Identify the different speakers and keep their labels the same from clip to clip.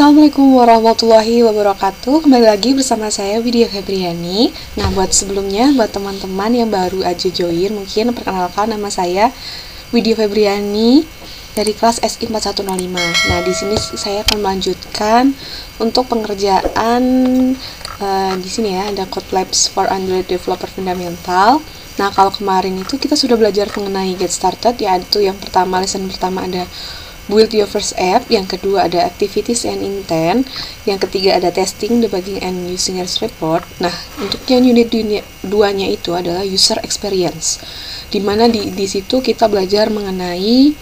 Speaker 1: Assalamualaikum warahmatullahi wabarakatuh. Kembali lagi bersama saya Widya Febriani. Nah, buat sebelumnya, buat teman-teman yang baru aja join, mungkin perkenalkan, nama saya Widya Febriani dari kelas SI 4105. Nah, di sini saya akan melanjutkan untuk pengerjaan di sini ya, ada Code Labs for Android Developer Fundamental. Nah, kalau kemarin itu kita sudah belajar mengenai Get Started, yaitu yang pertama, lesson pertama ada Build Your First App, yang kedua ada Activities and Intent, yang ketiga ada Testing, Debugging, and Users Report. Nah, untuk yang unit 2-nya itu adalah User Experience, dimana di situ kita belajar mengenai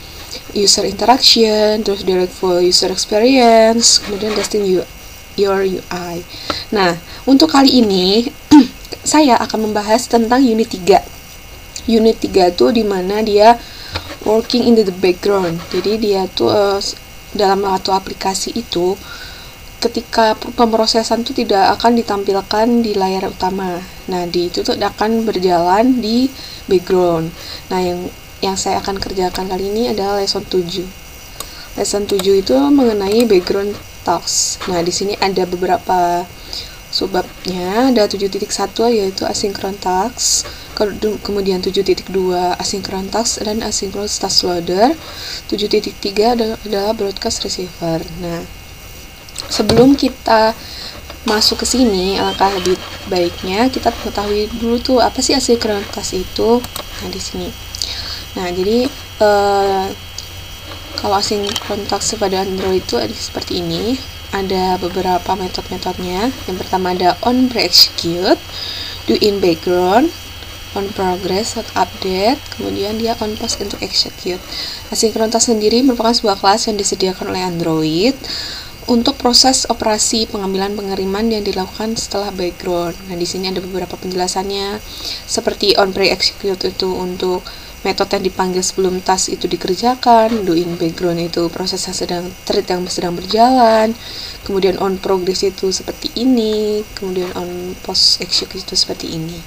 Speaker 1: User Interaction, terus Delightful User Experience, kemudian Testing Your UI. Nah, untuk kali ini saya akan membahas tentang unit 3. Unit 3 itu dimana dia working in the background. Jadi dia tuh dalam satu aplikasi itu ketika pemrosesan itu tidak akan ditampilkan di layar utama. Nah, di itu tuh akan berjalan di background. Nah, yang saya akan kerjakan kali ini adalah lesson 7. Lesson 7 itu mengenai background tasks. Nah, di sini ada beberapa subbabnya, ada 7.1 yaitu asynchron tasks, kemudian 7.2 asynchron tasks dan asynchronous task loader, 7.3 adalah broadcast receiver. Nah, sebelum kita masuk ke sini, alangkah lebih baiknya kita mengetahui dulu tuh apa sih asynchron task itu. Nah, di sini. Nah, jadi kalau asynchron task pada Android itu ada seperti ini. Ada beberapa metode-metodenya. Yang pertama ada on pre-execute, do in background, on progress atau update, kemudian dia on post untuk execute. Asynchron task sendiri merupakan sebuah kelas yang disediakan oleh Android untuk proses operasi pengambilan pengiriman yang dilakukan setelah background. Nah, di sini ada beberapa penjelasannya, seperti on pre-execute itu untuk metode yang dipanggil sebelum task itu dikerjakan, do in background itu proses yang sedang berjalan, kemudian on progress itu seperti ini, kemudian on post execute itu seperti ini.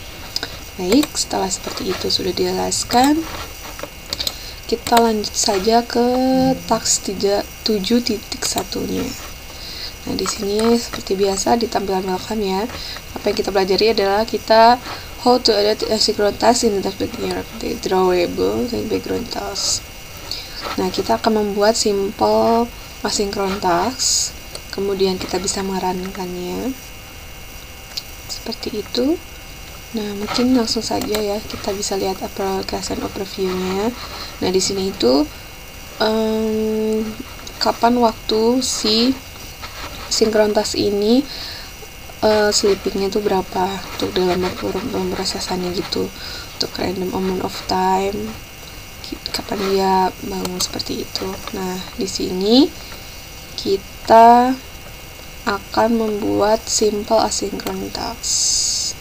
Speaker 1: Baik, setelah seperti itu sudah dijelaskan, kita lanjut saja ke task 7.1-nya. Nah, di sini seperti biasa di tampilan welcome ya. Apa yang kita pelajari adalah kita how to add asynchron task in the background, drawable dan background task. Nah, kita akan membuat simple asynchron task, kemudian kita bisa merankannya seperti itu. Nah, mungkin langsung saja ya, kita bisa lihat application overview-nya. Nah, di sini itu kapan waktu si asynchron task ini sleepingnya itu berapa untuk dalam pemrosesannya gitu, untuk random amount of time kapan dia bangun seperti itu. Nah, di sini kita akan membuat simple asynchron task.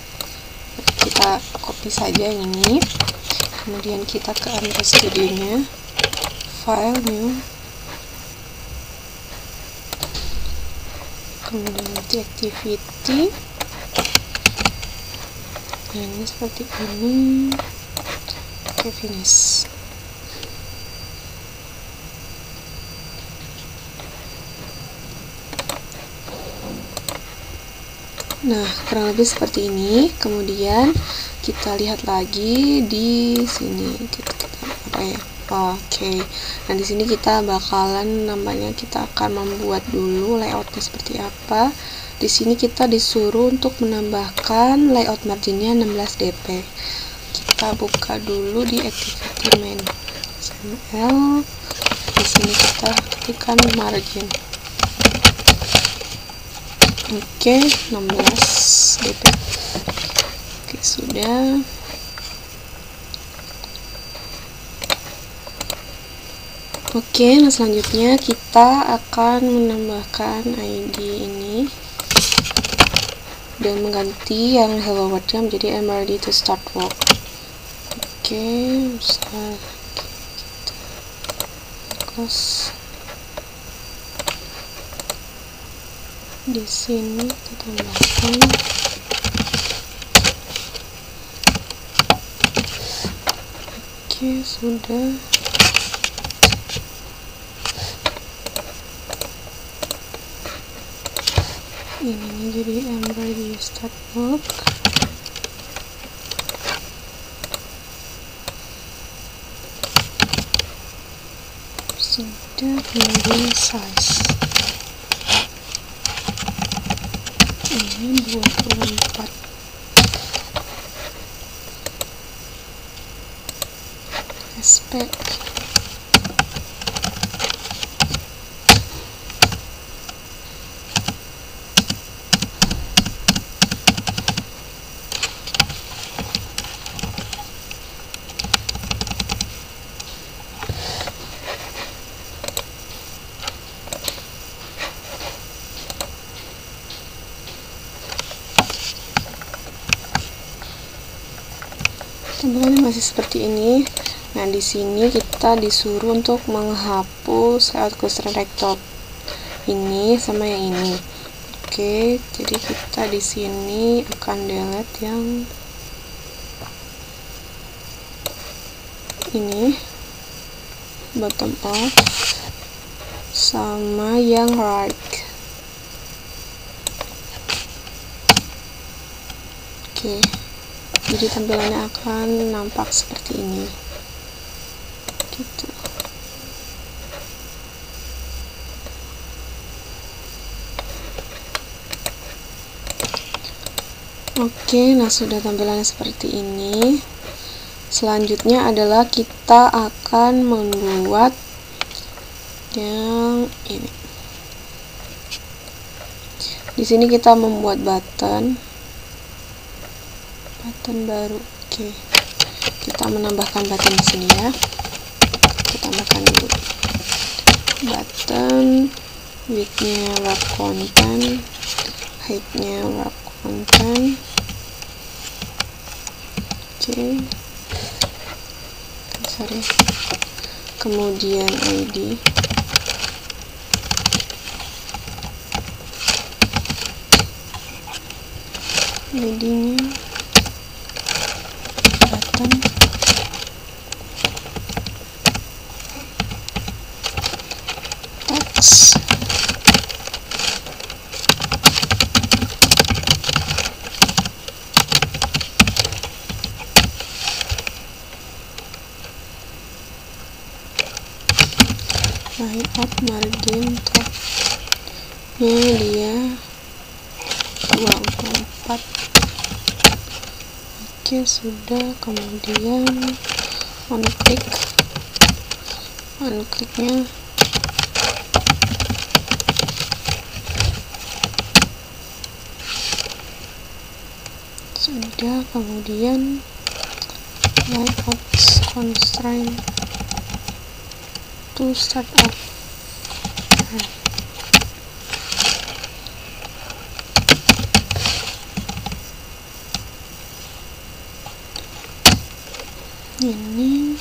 Speaker 1: Kita copy saja yang ini, kemudian kita ke Android Studio-nya, file new, kemudian nanti activity, nah ini seperti ini. Oke, finish. Nah, kurang lebih seperti ini. Kemudian kita lihat lagi di sini, kita apa ya? Oke. Nah, di sini kita bakalan kita akan membuat dulu layoutnya seperti apa. Di sini kita disuruh untuk menambahkan layout marginnya 16 dp. Kita buka dulu di activity main XML. Di sini kita ketikkan margin. Oke, 16 dp. Oke, sudah. Oke, nah selanjutnya kita akan menambahkan ID ini dan mengganti yang hello world-nya menjadi I'm ready to start work. Oke, bisa kita close. Di sini kita tambahkan oke, sudah. Ini jadi embroidery start book. Sudah, kemudian size ini 24 aspek. Tampilannya masih seperti ini. Nah, di sini kita disuruh untuk menghapus layout cluster rectangle ini sama yang ini. Oke, jadi kita di sini akan delete yang ini, bottom off, sama yang right. Oke. Jadi tampilannya akan nampak seperti ini, gitu. Oke, nah sudah tampilannya seperti ini. Selanjutnya adalah kita akan membuat yang ini. Di sini kita membuat button baru. Oke, kita menambahkan button di sini ya. Kita tambahkan dulu button, width-nya wrap content, height-nya wrap content. Oke, sorry. Kemudian ID, ID-nya button, text, layout margin top-nya dia 24. Oke, sudah. Kemudian on click-nya sudah. Kemudian layout constraint to start up. Ini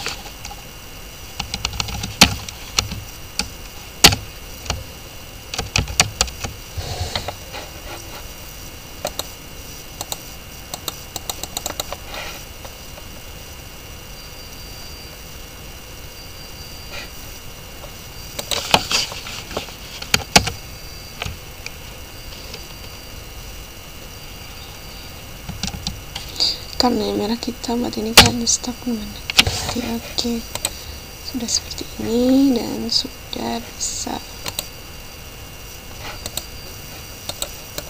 Speaker 1: karena merah kita buat ini kan stop mana. Oke, sudah seperti ini dan sudah bisa,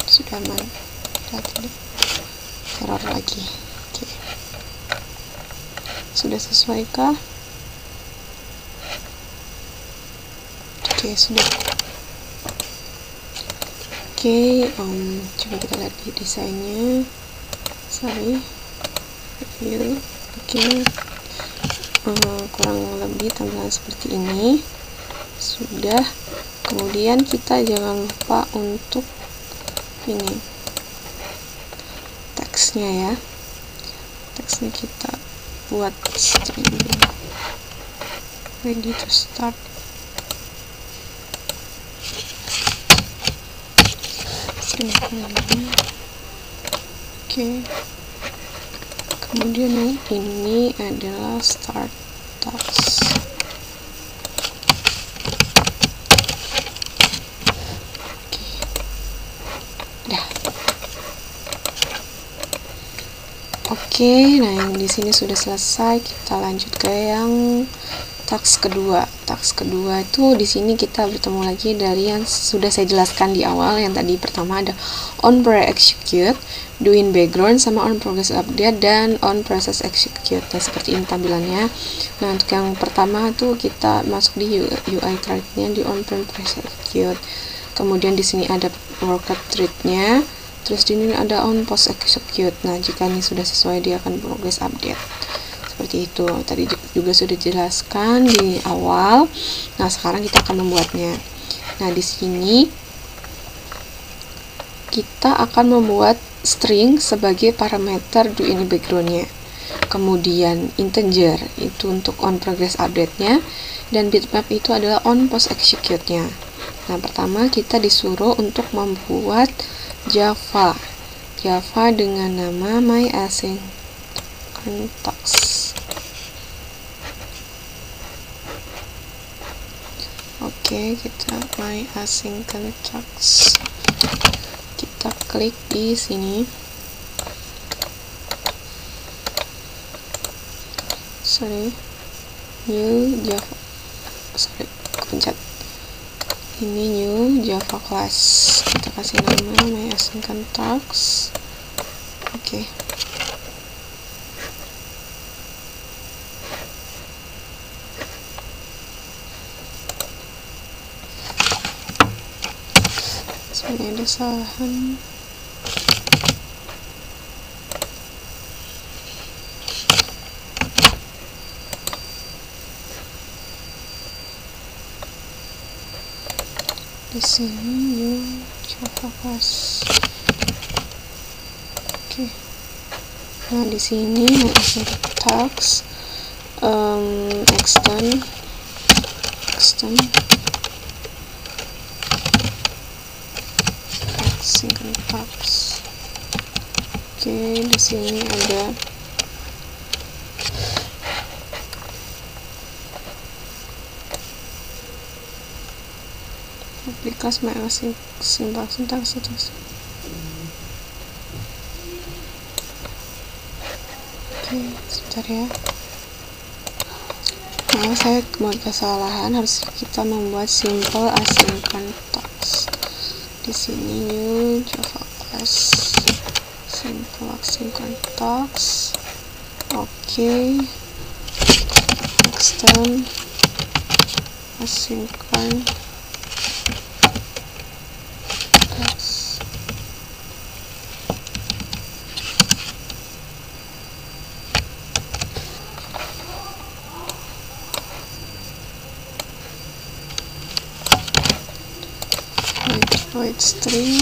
Speaker 1: sudah aman, sudah tidak error lagi. Oke, sudah sesuaikah? Oke, sudah. Oke, coba kita lihat di desainnya. Sorry, review. Oke, kurang lebih tampilan seperti ini. Sudah. Kemudian kita jangan lupa untuk ini teksnya ya. Teksnya kita buat string ready to start. Oke, kemudian yang ini adalah start text. Oke, Oke, nah yang di sini sudah selesai. Kita lanjut ke yang task kedua. Task kedua itu di sini kita bertemu lagi dari yang sudah saya jelaskan di awal. Yang tadi pertama ada on pre-execute, do in background, sama on progress update, dan on process execute. Nah, seperti ini tampilannya. Nah, untuk yang pertama tuh kita masuk di UI thread-nya di on progress execute. Kemudian di sini ada worker thread-nya. Terus di sini ada on post execute. Nah, jika ini sudah sesuai, dia akan progress update. Seperti itu. Tadi juga sudah dijelaskan di awal. Nah, sekarang kita akan membuatnya. Nah, di sini kita akan membuat string sebagai parameter do in background-nya. Kemudian integer itu untuk on progress update-nya, dan bitmap itu adalah on post execute-nya. Nah, pertama kita disuruh untuk membuat Java dengan nama myAsynctax. Oke, kita myAsynctax. Kita klik di sini. New Java. Pencet. Ini new Java class. Kita kasih nama myAsynctax. Oke. Sebenarnya ada kesalahan. Di sini new Java class. Oke. Nah, di sini myAsynctax extend Syntax. Oke, di sini ada aplikasi myAsynctax. Oke, sebentar ya. Nah, saya buat kesalahan, harus kita membuat simple asynctax. Di sini new Java class simple asynctax. Oke. Extend asynctax. Void string.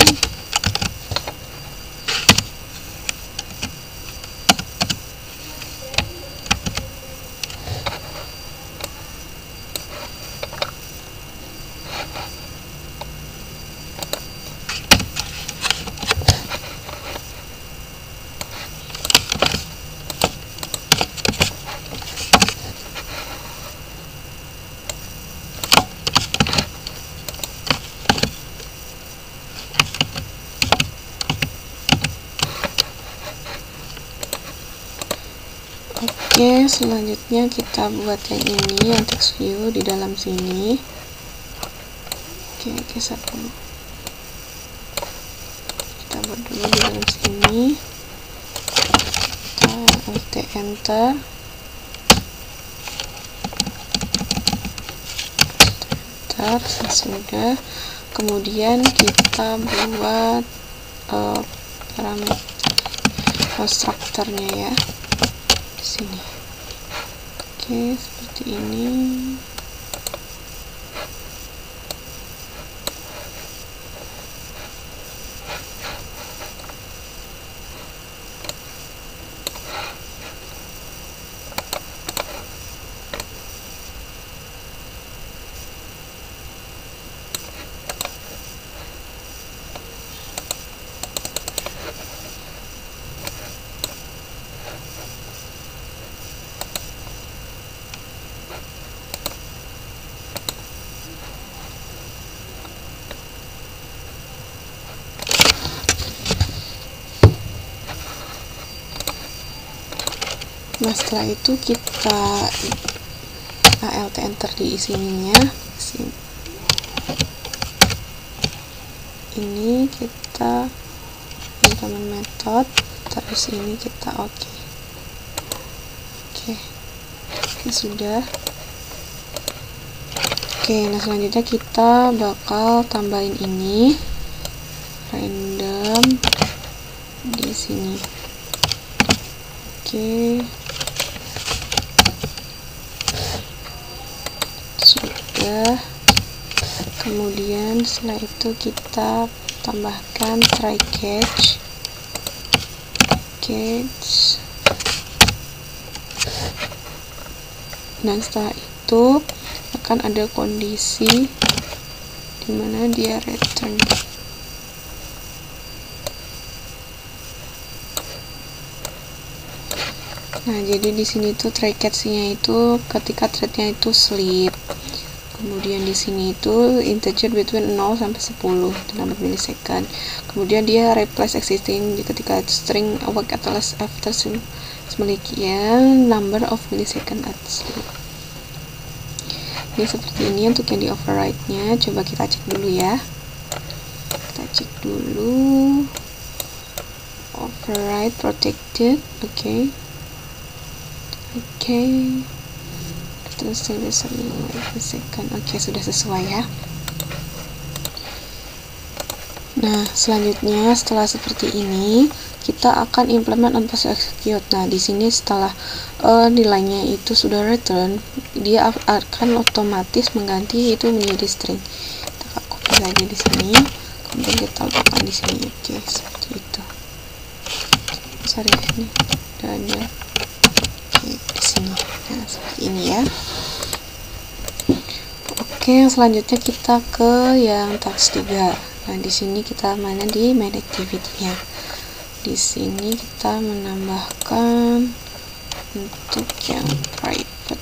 Speaker 1: Oke, selanjutnya kita buat yang ini, yang text view di dalam sini. Oke, geser dulu. Kita buat dulu di dalam sini. Kita Alt enter. Sudah. Kemudian kita buat parameter konstruktornya ya. Sini. Oke, seperti ini. Nah, setelah itu kita alt enter di sininya. Ini kita implement method, terus ini kita oke. Ini sudah. Nah selanjutnya kita bakal tambahin ini random di sini. Sudah. Kemudian setelah itu kita tambahkan try catch. Dan setelah itu akan ada kondisi dimana dia return. Nah, jadi di sini tuh try catch-nya itu ketika thread-nya itu sleep. Kemudian di sini itu integer between 0 sampai 10 dalam milisecond. Kemudian dia replace existing ketika string awake atau after semikian number of millisecond at sleep. Ini seperti ini untuk yang di override-nya. Coba kita cek dulu ya. Kita cek dulu. Override protected. Terus second. Sudah sesuai ya. Nah, selanjutnya setelah seperti ini kita akan implement on post execute. Nah, di sini setelah nilainya itu sudah return, dia akan otomatis mengganti itu menjadi string. Kita copy saja di sini, kemudian kita letakkan di sini. Seperti itu. Sorry, ini udah ada. Di sini. Nah, seperti ini ya. Yang selanjutnya kita ke yang task 3. Nah, di sini kita mana di main activity-nya. Di sini kita menambahkan untuk yang private.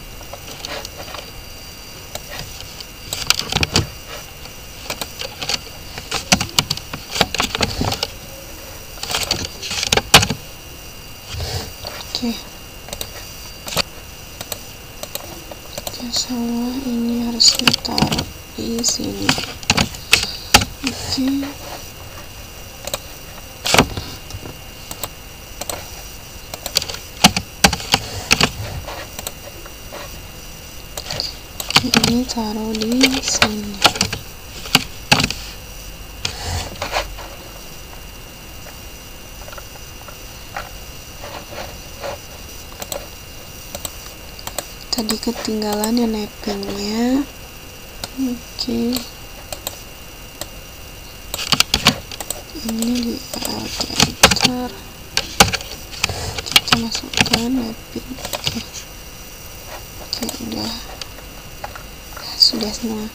Speaker 1: Salah, ini harus ditaruh di sini. Ini taruh di sini. Tadi ketinggalan ya mappingnya. Ini di alt enter, kita masukkan mapping. Sudah semua.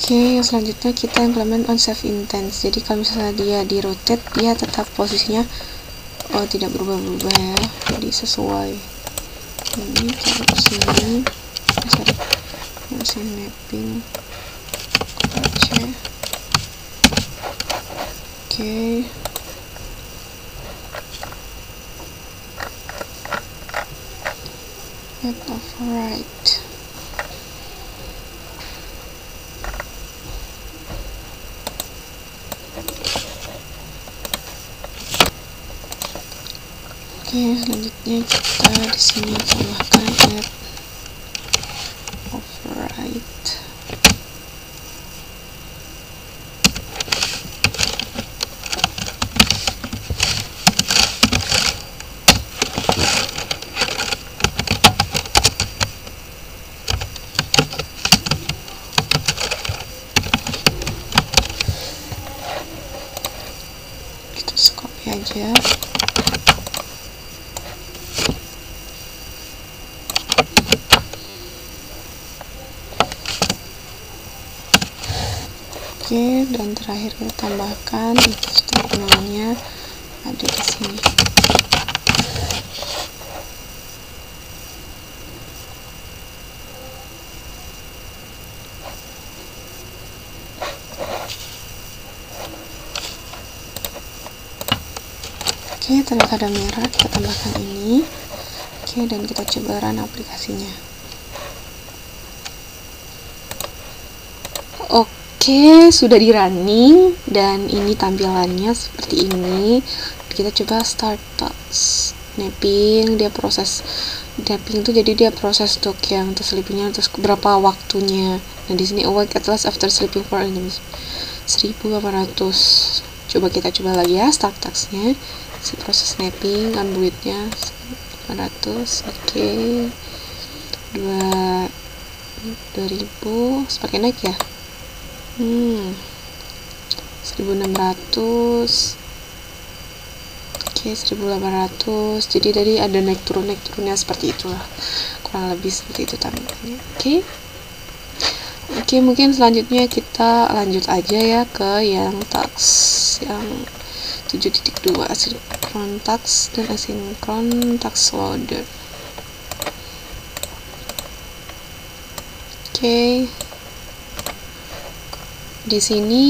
Speaker 1: Yang selanjutnya kita implement on save intent. Jadi kalau misalnya dia di rotate, dia tetap posisinya tidak berubah-ubah ya. Jadi sesuai. Ini taruh sini. Mesin mapping. Let override. Selanjutnya kita di sini tambahkan add override. Kita copy aja. Dan terakhir kita tambahkan if statementnya ada di sini. Oke, ternyata ada merah, kita tambahkan ini. Oke, dan kita coba run aplikasinya. Oke, sudah di running dan ini tampilannya seperti ini. Kita coba start task snapping. Dia proses snapping itu, jadi dia proses untuk yang sleepingnya, terus berapa waktunya. Nah di sini awake at last after sleeping for 1800. Coba kita coba lagi ya start tasknya. Si proses snapping kan duitnya 800. Oke, 2000 semakin naik ya. 1600. Oke, 1800. Jadi tadi ada naik turunnya seperti itulah, kurang lebih seperti itu tampilannya. Oke, mungkin selanjutnya kita lanjut aja ya ke yang task yang 7.2 asynchron task dan asynchron task loader. Oke, di sini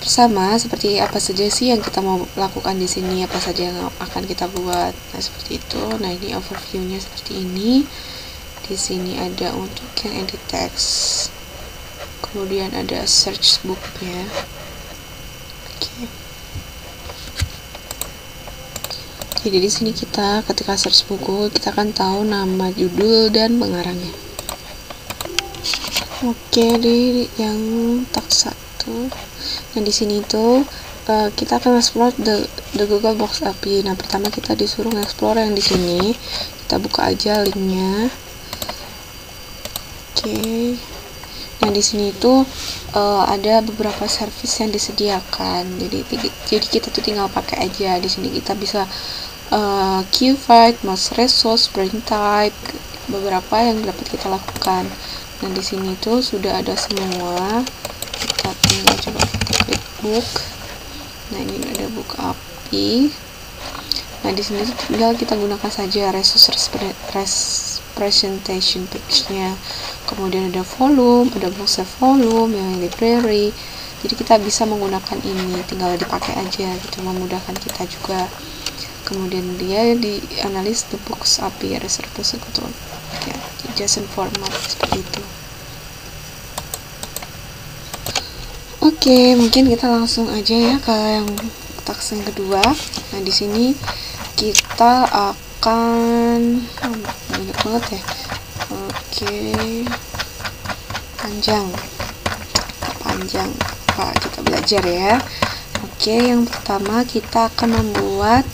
Speaker 1: sama seperti apa saja sih yang kita mau lakukan di sini, apa saja yang akan kita buat. Nah seperti itu. Nah ini overviewnya seperti ini. Di sini ada untuk yang edit text, kemudian ada search booknya. Oke. Jadi di sini kita ketika search buku kita akan tahu nama, judul, dan pengarangnya. Oke, di yang task 1. Nah di sini tuh kita akan explore the Google Box API. Nah pertama kita disuruh explore yang di sini. Kita buka aja linknya. Oke. Nah di sini tuh ada beberapa service yang disediakan. Jadi kita tuh tinggal pakai aja. Di sini kita bisa queue fight, most resource, brain type, beberapa yang dapat kita lakukan. Nah di sini tuh sudah ada semua. Kita tinggal coba kita klik book. Nah ini ada book API. Nah di sini tinggal kita gunakan saja resource presentation page-nya. Kemudian ada volume, ada box volume, yang library. Jadi kita bisa menggunakan ini, tinggal dipakai aja gitu, memudahkan kita juga. Kemudian dia di analis the books API resource gitu. Ya, JSON format seperti itu. Oke, mungkin kita langsung aja ya ke yang task yang kedua. Nah, di sini kita akan banyak banget ya. Oke. Panjang. Pak, kita belajar ya. Oke, yang pertama kita akan membuat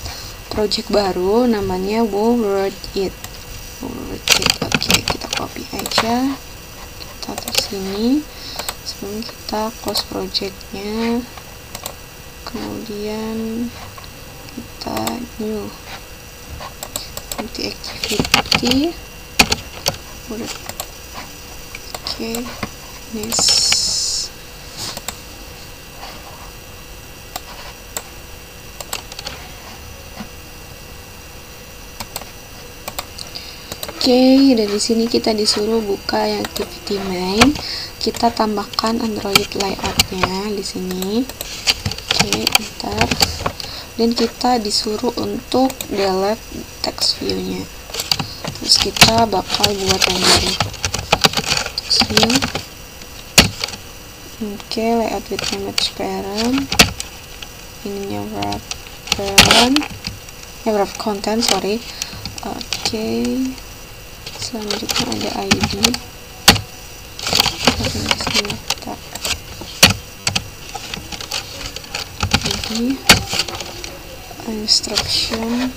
Speaker 1: project baru namanya WordIt. Oke, kita copy aja. Kita taruh sini. Sebelum kita close projectnya, kemudian kita new nanti activity. Oke, next. Oke, dari sini kita disuruh buka yang activity main. Kita tambahkan Android layoutnya di sini. Oke, enter. Dan kita disuruh untuk delete text view-nya. Terus kita bakal buat yang baru. Text view. Oke, layout with image parent. Ininya wrap parent. Wrap content, sorry. Oke. Selanjutnya ada ID. ID instruction.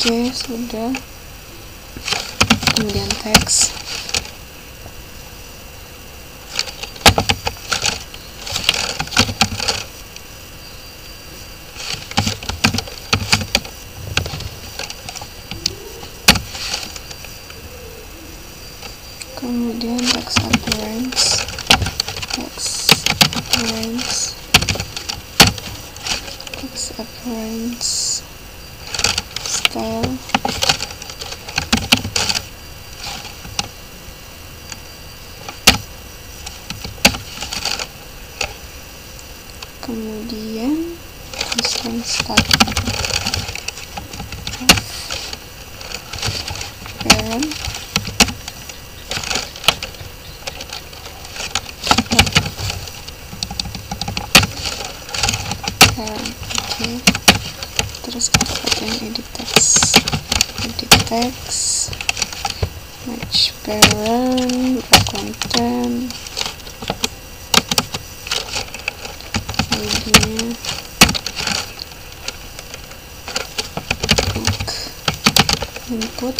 Speaker 1: Oke, sudah. Kemudian teks. kemudian text appearance, style, kemudian constraint start parent, oke. Terus kita pakai edit text, match parent, content, ID-nya, input,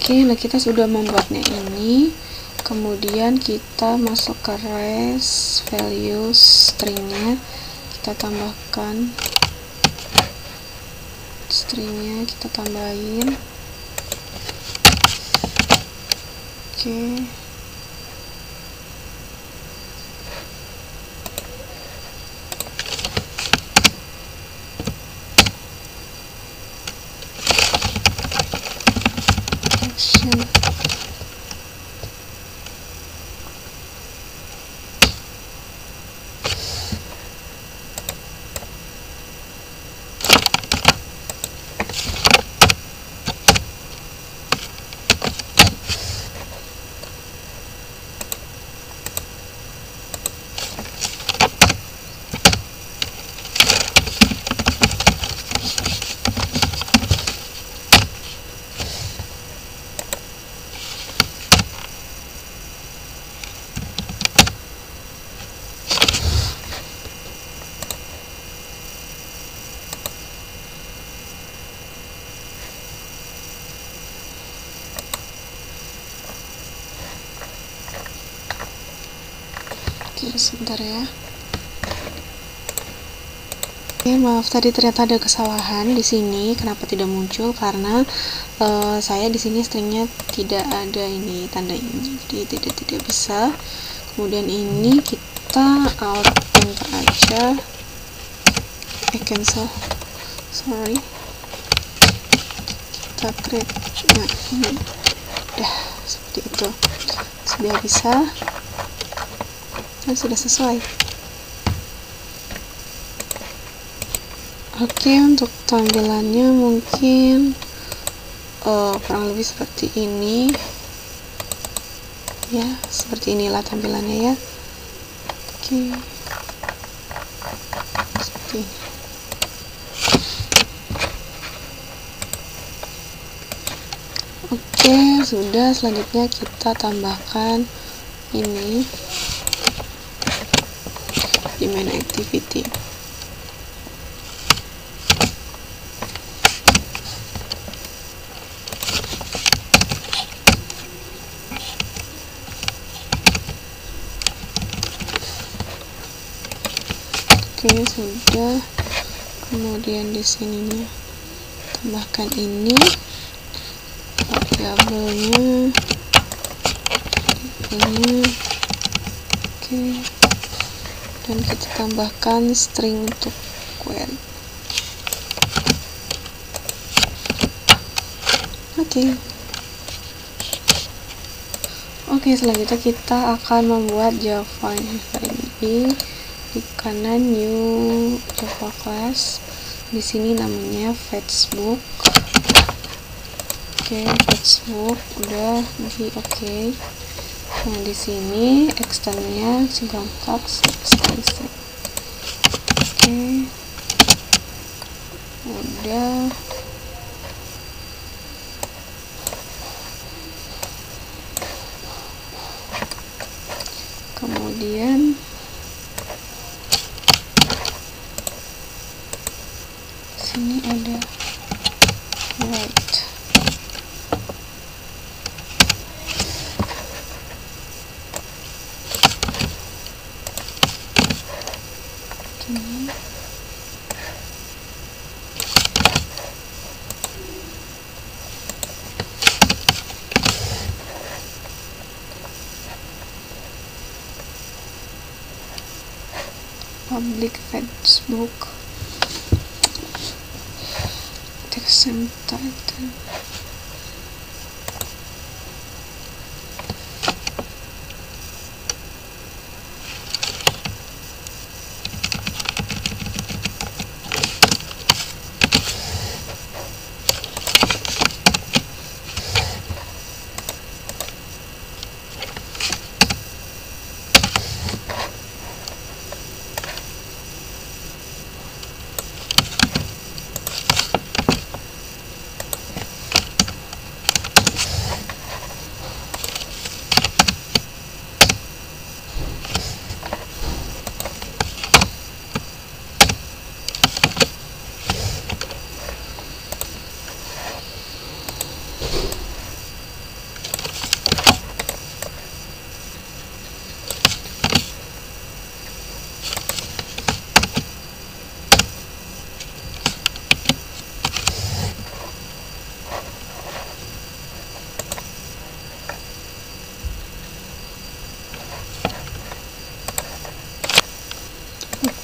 Speaker 1: Oke, nah kita sudah membuatnya ini. Kemudian kita masuk ke res values stringnya, kita tambahkan stringnya, kita tambahin. Oke. Sebentar ya. Oke, maaf tadi ternyata ada kesalahan di sini. Kenapa tidak muncul? Karena saya di sini stringnya tidak ada ini tanda ini, jadi tidak bisa. Kemudian ini kita out enter aja. Cancel. Sorry. Kita create. Nah ini udah seperti itu. Sudah bisa. Dan sudah sesuai. Oke, untuk tampilannya mungkin kurang lebih seperti ini ya, seperti inilah tampilannya ya. Oke, seperti ini. Oke, sudah. Selanjutnya kita tambahkan ini di main activity. Oke, sudah. Kemudian di sininya tambahkan ini variabelnya ini. Oke, dan kita tambahkan string untuk query. Oke, selanjutnya kita akan membuat Java ini di kanan new Java class. Di sini namanya Facebook. Oke, Facebook udah di oke. Nah, di sini extendnya syntax extension. Oke, udah. Kemudian ini. Public Facebook, text and title.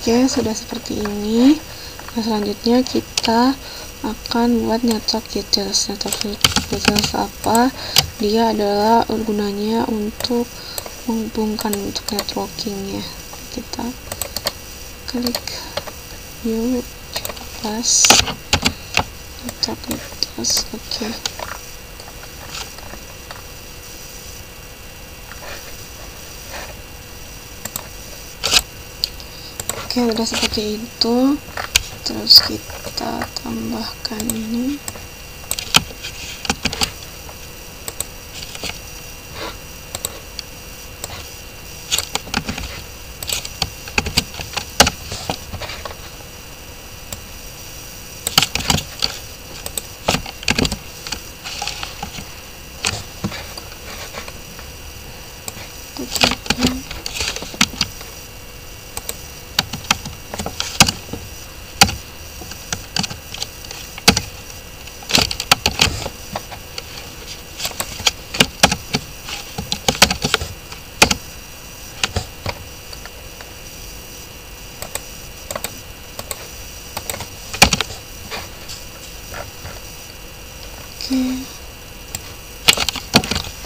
Speaker 1: Oke, sudah seperti ini. Nah, selanjutnya kita akan buat nyetok details. Nyetok details apa? Dia adalah gunanya untuk menghubungkan untuk networking ya. Kita klik new plus nyetok details. Oke. Oke, udah seperti itu. Terus kita tambahkan ini.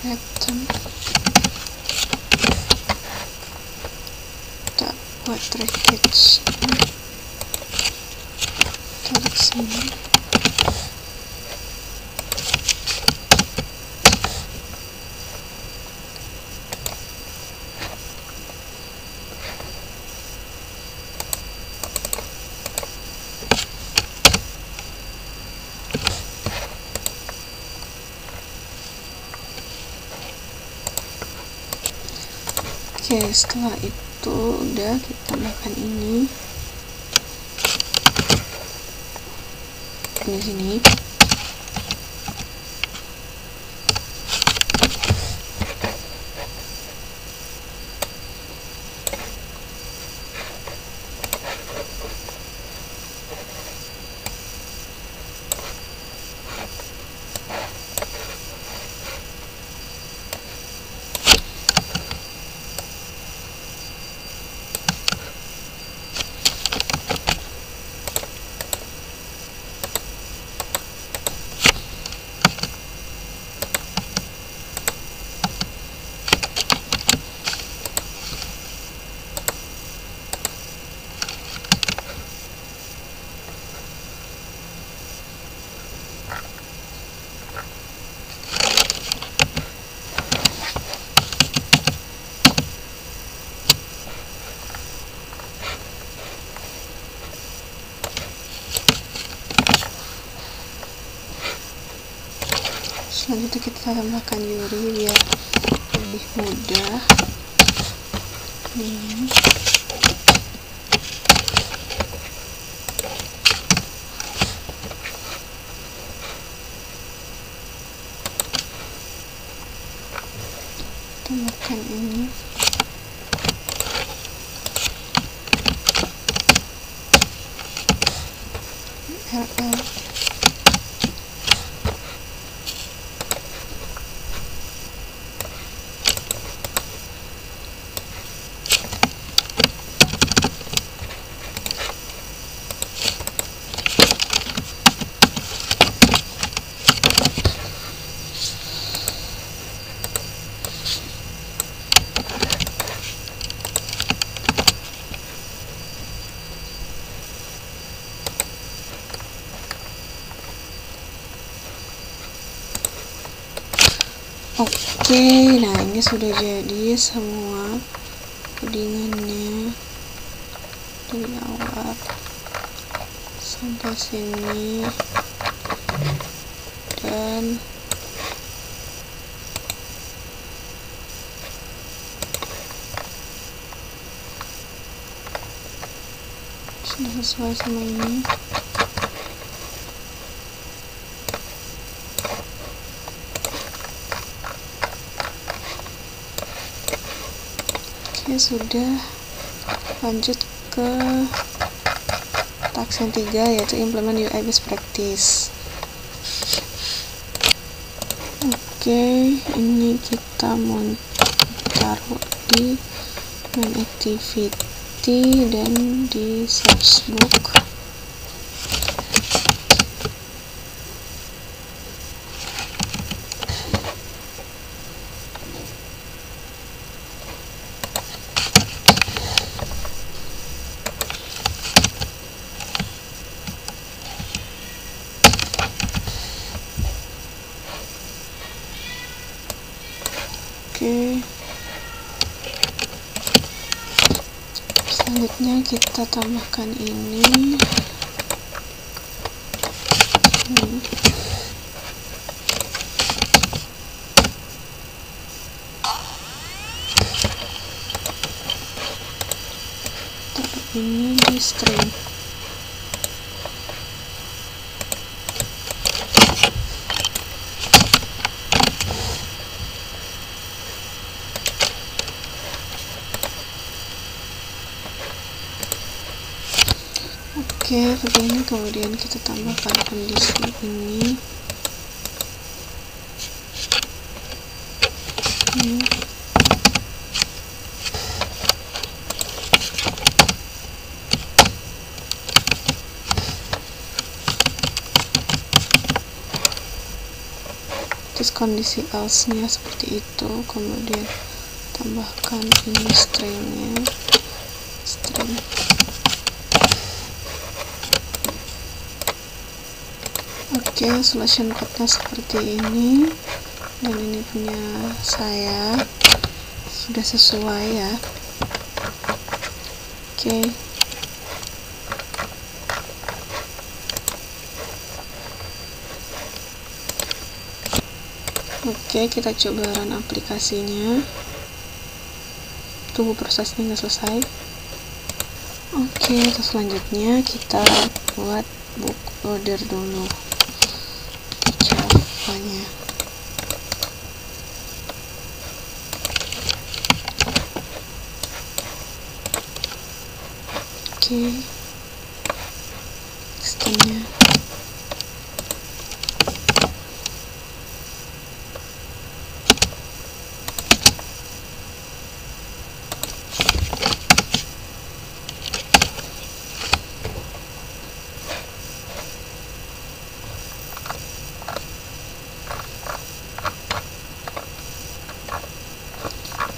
Speaker 1: Pattern kita buat package tarik sini. Oke, setelah itu udah kita tambahkan ini di sini. Selanjutnya kita tambahkan Yuri biar lebih mudah. Ini tambahkan ini. URL. Oke, nah ini sudah jadi semua codingannya dari awal sampai sini, dan sudah sesuai sama ini. Oke, sudah. Lanjut ke task yang 3, yaitu implement UI best practice. Oke, ini kita mau taruh di main activity dan di search book. Oke, selanjutnya kita tambahkan ini. Taruh ini di string. Oke, begini. Kemudian kita tambahkan kondisi ini. Terus kondisi else nya seperti itu, kemudian tambahkan ini stringnya, string. Oke, solution code-nya seperti ini, dan ini punya saya, sudah sesuai ya. Oke, kita coba run aplikasinya. Tunggu prosesnya nggak selesai. Oke, terus selanjutnya kita buat book loader dulu. Javanya. Oke, sistemnya.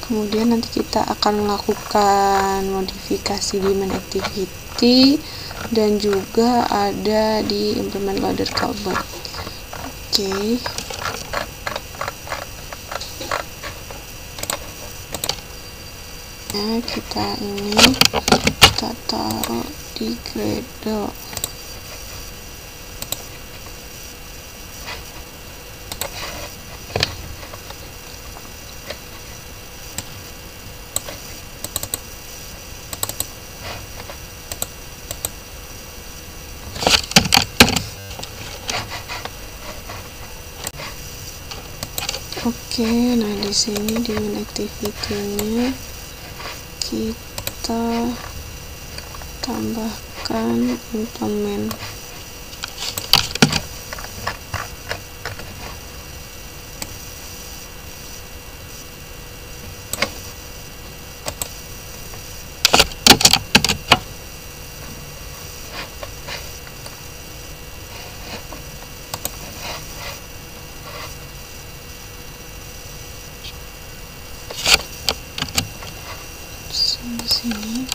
Speaker 1: Kemudian nanti kita akan melakukan modifikasi di main activity dan juga ada di implement loader callback. Oke. Nah, kita taruh di Gradle. Oke, nah di sini di main activity-nya kita tambahkan implement ini.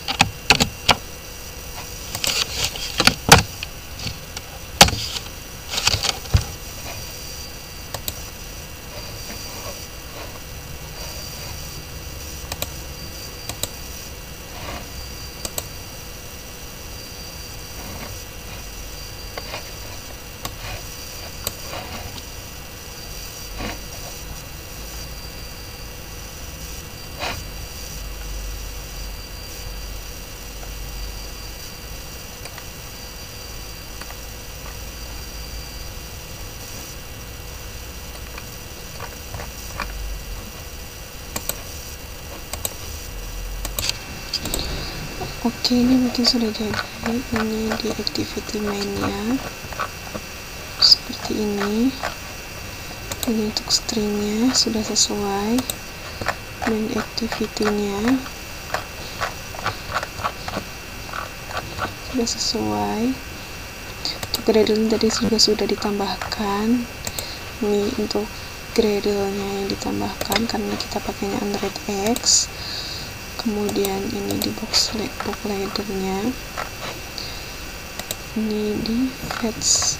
Speaker 1: Oke, ini mungkin sudah jadi. Ini di activity mainnya seperti ini. Ini untuk stringnya sudah sesuai, main activity-nya sudah sesuai. Untuk gradle tadi sudah ditambahkan. Ini untuk gradle-nya yang ditambahkan karena kita pakainya Android X. Kemudian ini di book ladder-nya, ini di fetch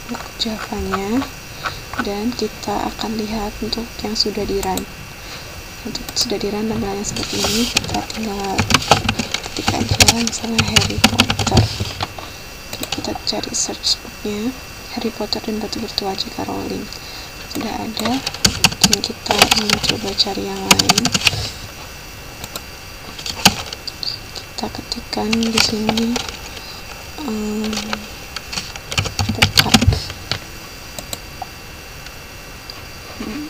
Speaker 1: book Java-nya, dan kita akan lihat untuk yang sudah di run. Untuk sudah di run tampilannya seperti ini. Kita tinggal ketik aja misalnya Harry Potter. Oke, kita cari search book-nya Harry Potter dan Batu Bertuah J.K. Rowling. Sudah ada. Dan kita coba cari yang lain. Kita ketikkan di sini pukat.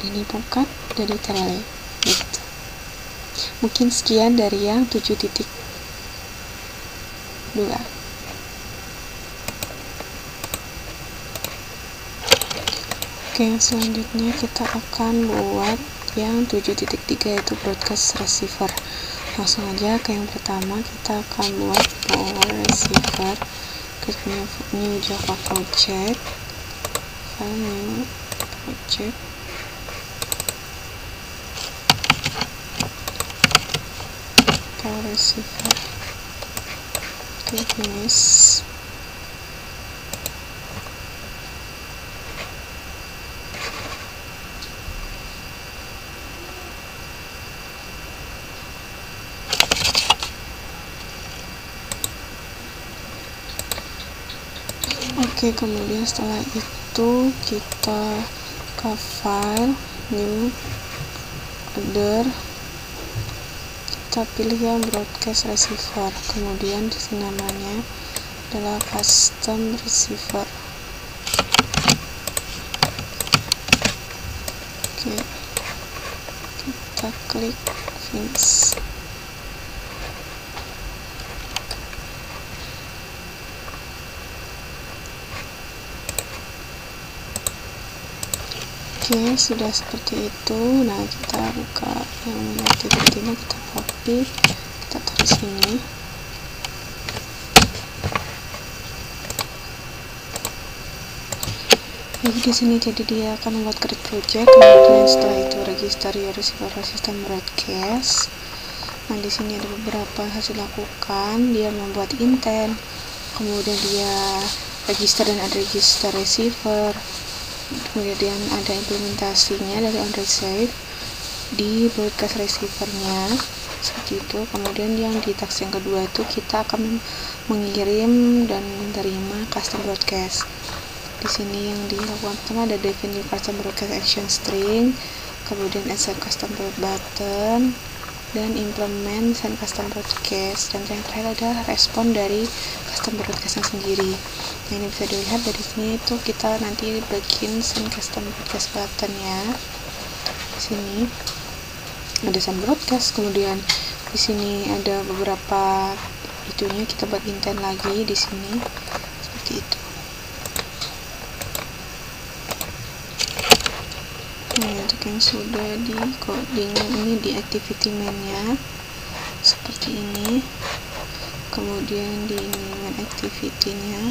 Speaker 1: Ini pukat dari Terele. Gitu. Mungkin sekian dari yang 7.2. Oke, selanjutnya kita akan buat yang 7.3 yaitu broadcast receiver. Langsung aja ke yang pertama, kita akan buat power receiver. Klik new Java project, file new project, power receiver, klik finish. Oke, kemudian setelah itu kita ke file new order, kita pilih yang broadcast receiver, kemudian di sini namanya adalah custom receiver. Oke, kita klik finish. Oke, sudah seperti itu. Nah, kita buka yang activity-nya, kita copy, kita taruh sini. Jadi di sini dia akan membuat create project, kemudian setelah itu register your receiver system broadcast. Nah, di sini ada beberapa hasil lakukan. Dia membuat intent, kemudian dia register dan ada register receiver. Kemudian ada implementasinya dari Android Save di broadcast receiver-nya seperti itu. Kemudian yang di task yang kedua itu kita akan mengirim dan menerima custom broadcast. Di sini yang dilakukan pertama ada define new custom broadcast action string, kemudian insert custom button, dan implement send custom broadcast, dan yang terakhir adalah respon dari custom broadcastnya sendiri. Nah, ini bisa dilihat dari sini itu kita nanti bikin send custom broadcast buttonnya. Di sini ada send broadcast, kemudian di sini ada beberapa itunya, kita buat intent lagi di sini seperti itu. Nah, untuk yang sudah di coding ini di activity main-nya seperti ini. Kemudian di ini main activity-nya,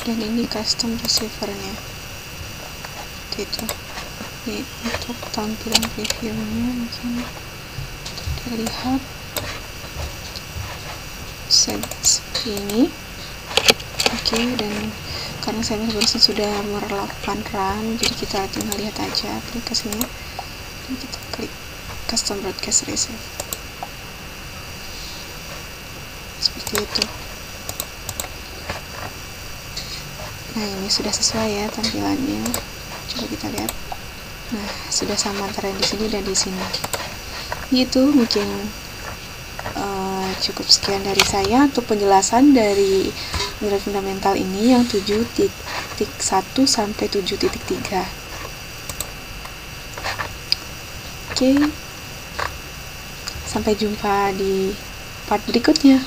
Speaker 1: dan ini custom receiver-nya. seperti itu. Ini untuk tampilan previewnya mungkin terlihat seperti ini. Oke, dan karena saya barusan sudah melakukan run, jadi kita tinggal lihat aja aplikasinya, dan kita klik custom broadcast receive seperti itu. Nah, ini sudah sesuai ya tampilannya, coba kita lihat. Nah, sudah sama antara di sini dan di sini. Gitu, mungkin cukup sekian dari saya untuk penjelasan dari nilai fundamental ini yang 7.1 sampai 7.3. Oke, sampai jumpa di part berikutnya.